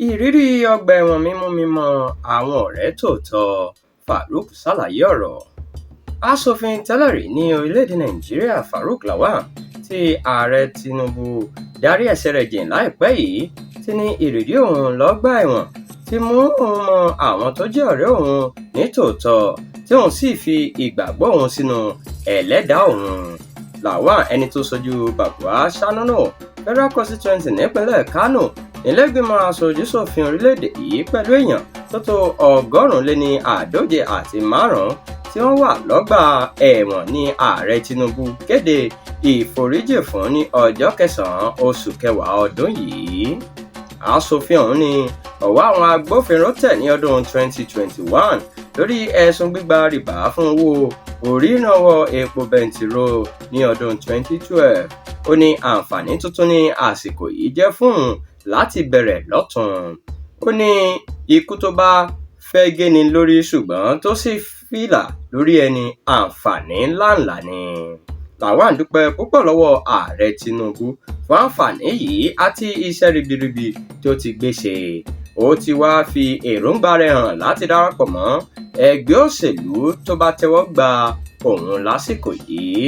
Ìrírí ọgbà ẹ̀wọ̀n mímú mi mọ àwọn ọ̀rẹ́ tòótọ́. Farouk ṣàlàyé ọ̀rọ̀. Aṣòfin tẹ́lẹ̀rí ní orílẹ̀-èdè Nàìjíríà Farouk tí ààrẹ Tinubu darí ẹsẹ̀ rẹ̀ jìn láìpẹ́ yìí ti ní ìrírí òun lọ́gbà ẹ̀wọ̀n ti mú òun mọ àwọn tó jẹ́ ọ̀rẹ́ òun ní tòótọ́ tí òun sì fi ìgbàgbọ́ òun sínú ẹlẹ́dàá òun. Ẹni tó ṣojú Babura Sanano Federal Constituency nípínlẹ̀ Kano ilé-ìgbìmọ̀ aṣojú-ṣòfin orílẹ̀-èdè yìí pẹ̀lú èèyàn tó tó 145 tí wọ́n wà lọ́gbà ẹ̀wọ̀n ní ààrẹ Tinubu kéde ìforíjì fún ní ọjọ́ 9 oṣù kẹwàá ọdún yìí. Aṣòfin ọ̀hún ní ọwọ́ àwọn agbófinró tẹ̀ ní ọdún 2021 lórí ẹ̀sùn gbígba rìbá fún owó orí ìrànwọ́ epo bẹntiró ní ọdún 2012. Ó ní àǹfààní tuntun ní àsìkò yìí jẹ́ fún un láti bẹ̀rẹ̀ lọ́tùn. Ó ní ikú tó bá fẹ́ géni lórí ṣùgbọ́n tó sì fìlà lórí ẹni àǹfààní ńláńlá ni. Dúpẹ́ púpọ̀ lọ́wọ́ ààrẹ Tinubu fún àǹfààní yìí àti iṣẹ́ ribiribi tó ti gbé ṣe. Ó ti wá fi èròǹgbà rẹ̀ hàn láti darapọ̀ mọ́ ẹgbẹ́ òṣèlú tó bá tẹ́wọ́ gba òun lásìkò yìí.